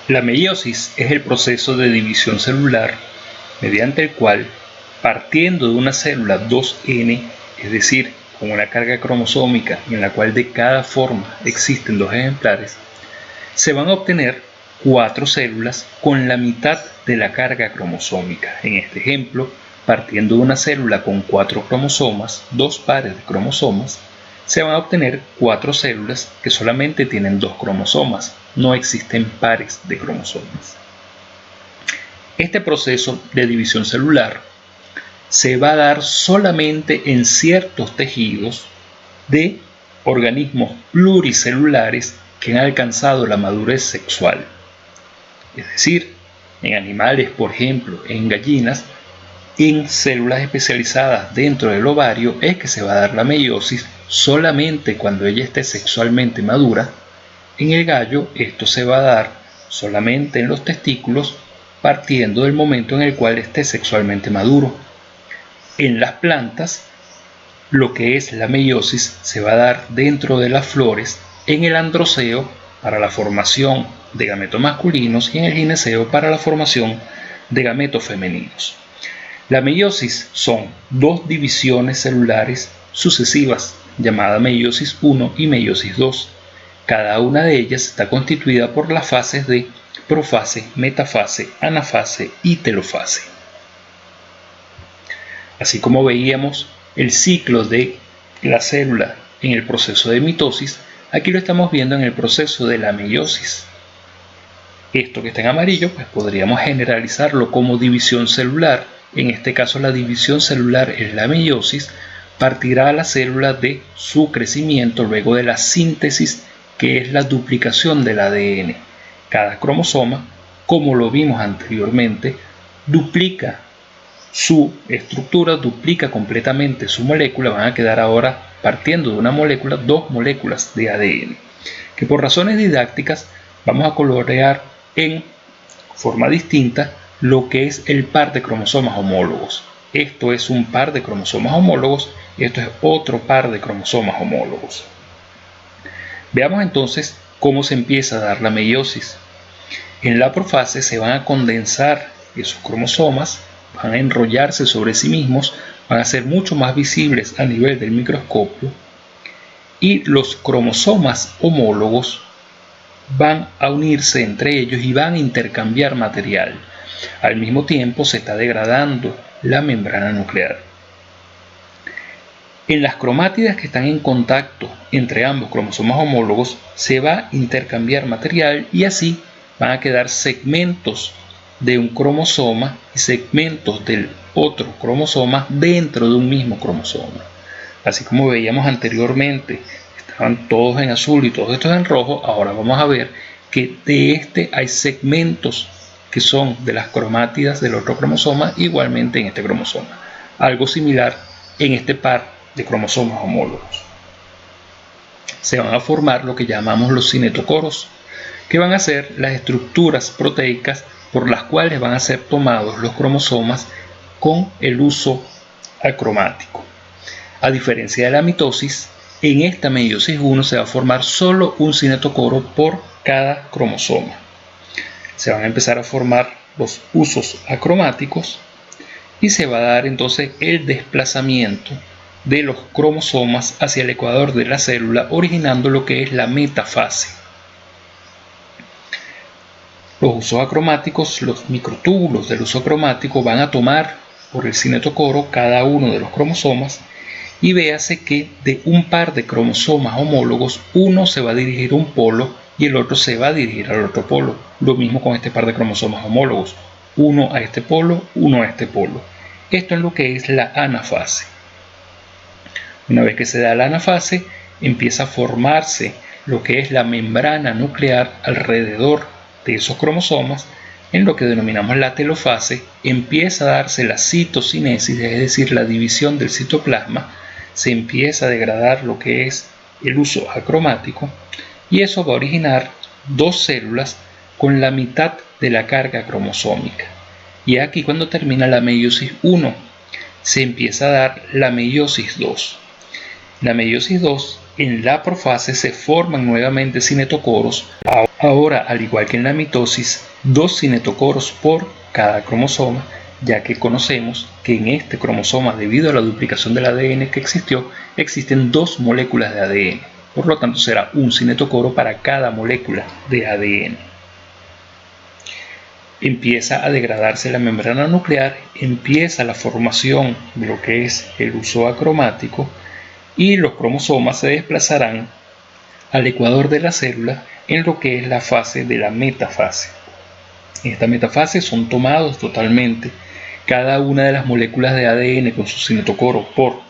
La meiosis es el proceso de división celular mediante el cual, partiendo de una célula 2N, es decir, con una carga cromosómica en la cual de cada forma existen 2 ejemplares, se van a obtener 4 células con la mitad de la carga cromosómica. En este ejemplo, partiendo de una célula con 4 cromosomas, 2 pares de cromosomas, se van a obtener 4 células que solamente tienen 2 cromosomas, no existen pares de cromosomas. Este proceso de división celular se va a dar solamente en ciertos tejidos de organismos pluricelulares que han alcanzado la madurez sexual. Es decir, en animales, por ejemplo, en gallinas, en células especializadas dentro del ovario es que se va a dar la meiosis solamente cuando ella esté sexualmente madura. En el gallo esto se va a dar solamente en los testículos, partiendo del momento en el cual esté sexualmente maduro. En las plantas, lo que es la meiosis se va a dar dentro de las flores, en el androceo para la formación de gametos masculinos y en el gineceo para la formación de gametos femeninos. La meiosis son 2 divisiones celulares sucesivas, llamada meiosis 1 y meiosis 2. Cada una de ellas está constituida por las fases de profase, metafase, anafase y telofase. Así como veíamos el ciclo de la célula en el proceso de mitosis, aquí lo estamos viendo en el proceso de la meiosis. Esto que está en amarillo, pues podríamos generalizarlo como división celular. En este caso, la división celular es la meiosis. Partirá a la célula de su crecimiento luego de la síntesis, que es la duplicación del ADN. Cada cromosoma, como lo vimos anteriormente, duplica su estructura, duplica completamente su molécula. Van a quedar ahora, partiendo de una molécula, 2 moléculas de ADN, que por razones didácticas vamos a colorear en forma distinta lo que es el par de cromosomas homólogos. Esto es un par de cromosomas homólogos y esto es otro par de cromosomas homólogos. Veamos entonces cómo se empieza a dar la meiosis. En la profase se van a condensar esos cromosomas, van a enrollarse sobre sí mismos, van a ser mucho más visibles a nivel del microscopio y los cromosomas homólogos van a unirse entre ellos y van a intercambiar material. Al mismo tiempo se está degradando la membrana nuclear. En las cromátidas que están en contacto entre ambos cromosomas homólogos se va a intercambiar material y así van a quedar segmentos de un cromosoma y segmentos del otro cromosoma dentro de un mismo cromosoma. Así como veíamos anteriormente, estaban todos en azul y todos estos en rojo. Ahora vamos a ver que de este hay segmentos que son de las cromátidas del otro cromosoma, igualmente en este cromosoma. Algo similar en este par de cromosomas homólogos. Se van a formar lo que llamamos los cinetocoros, que van a ser las estructuras proteicas por las cuales van a ser tomados los cromosomas con el uso acromático. A diferencia de la mitosis, en esta meiosis 1 se va a formar solo un cinetocoro por cada cromosoma. Se van a empezar a formar los usos acromáticos y se va a dar entonces el desplazamiento de los cromosomas hacia el ecuador de la célula, originando lo que es la metafase. Los usos acromáticos, los microtúbulos del uso acromático, van a tomar por el cinetocoro cada uno de los cromosomas y véase que de un par de cromosomas homólogos, uno se va a dirigir a un polo y el otro se va a dirigir al otro polo. Lo mismo con este par de cromosomas homólogos, uno a este polo, uno a este polo. Esto es lo que es la anafase. Una vez que se da la anafase, empieza a formarse lo que es la membrana nuclear alrededor de esos cromosomas. En lo que denominamos la telofase, empieza a darse la citocinesis, es decir, la división del citoplasma. Se empieza a degradar lo que es el uso acromático y eso va a originar 2 células con la mitad de la carga cromosómica. Y aquí, cuando termina la meiosis 1, se empieza a dar la meiosis 2. La meiosis 2 En la profase se forman nuevamente cinetocoros. Ahora, al igual que en la mitosis, 2 cinetocoros por cada cromosoma, ya que conocemos que en este cromosoma, debido a la duplicación del ADN que existió, existen 2 moléculas de ADN. Por lo tanto, será un cinetocoro para cada molécula de ADN. Empieza a degradarse la membrana nuclear, empieza la formación de lo que es el uso acromático, y los cromosomas se desplazarán al ecuador de la célula en lo que es la fase de la metafase. En esta metafase son tomados totalmente cada una de las moléculas de ADN con su cinetocoro por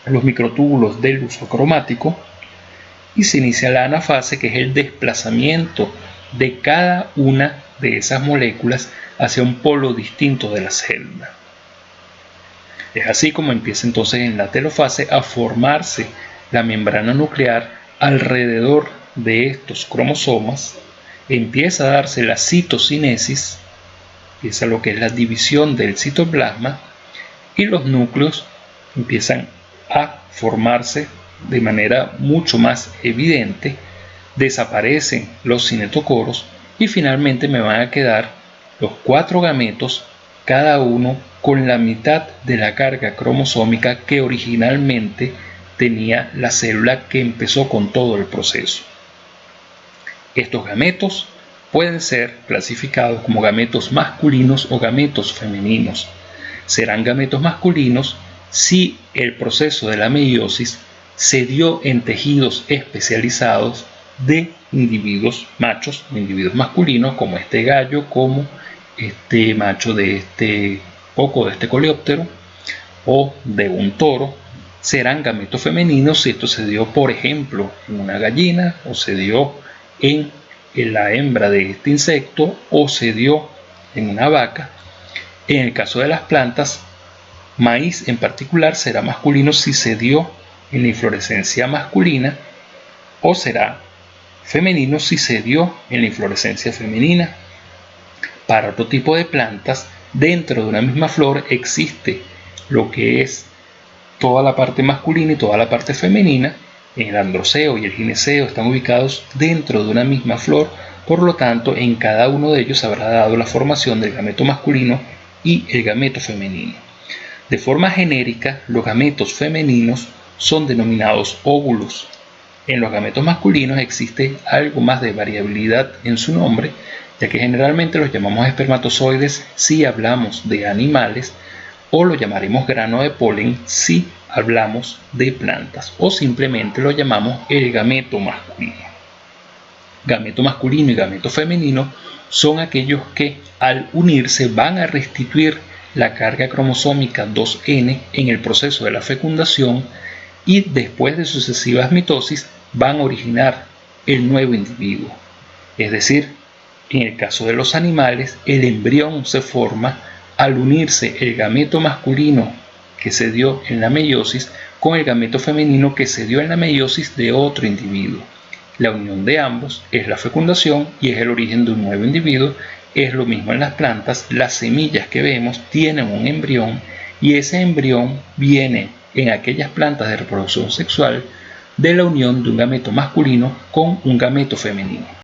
los microtúbulos del uso cromático y se inicia la anafase, que es el desplazamiento de cada una de esas moléculas hacia un polo distinto de la célula. Es así como empieza entonces en la telofase a formarse la membrana nuclear alrededor de estos cromosomas, empieza a darse la citocinesis, empieza lo que es la división del citoplasma, y los núcleos empiezan a formarse de manera mucho más evidente, desaparecen los cinetocoros y finalmente me van a quedar los 4 gametos, cada uno con la mitad de la carga cromosómica que originalmente tenía la célula que empezó con todo el proceso. Estos gametos pueden ser clasificados como gametos masculinos o gametos femeninos. Serán gametos masculinos si el proceso de la meiosis se dio en tejidos especializados de individuos machos, de individuos masculinos, como este gallo, como este macho de este coco, de este coleóptero, o de un toro. Serán gametos femeninos si esto se dio, por ejemplo, en una gallina, o se dio en la hembra de este insecto, o se dio en una vaca. En el caso de las plantas, maíz en particular será masculino si se dio en la inflorescencia masculina, o será femenino si se dio en la inflorescencia femenina. Para otro tipo de plantas, dentro de una misma flor existe lo que es toda la parte masculina y toda la parte femenina. El androceo y el gineceo están ubicados dentro de una misma flor, por lo tanto en cada uno de ellos habrá dado la formación del gameto masculino y el gameto femenino. De forma genérica, los gametos femeninos son denominados óvulos. En los gametos masculinos existe algo más de variabilidad en su nombre, ya que generalmente los llamamos espermatozoides si hablamos de animales, o lo llamaremos grano de polen si hablamos de plantas, o simplemente lo llamamos el gameto masculino. Gameto masculino y gameto femenino son aquellos que al unirse van a restituir la carga cromosómica 2N en el proceso de la fecundación, y después de sucesivas mitosis van a originar el nuevo individuo. Es decir, en el caso de los animales, el embrión se forma al unirse el gameto masculino que se dio en la meiosis con el gameto femenino que se dio en la meiosis de otro individuo. La unión de ambos es la fecundación y es el origen de un nuevo individuo. Es lo mismo en las plantas. Las semillas que vemos tienen un embrión, y ese embrión viene en aquellas plantas de reproducción sexual de la unión de un gameto masculino con un gameto femenino.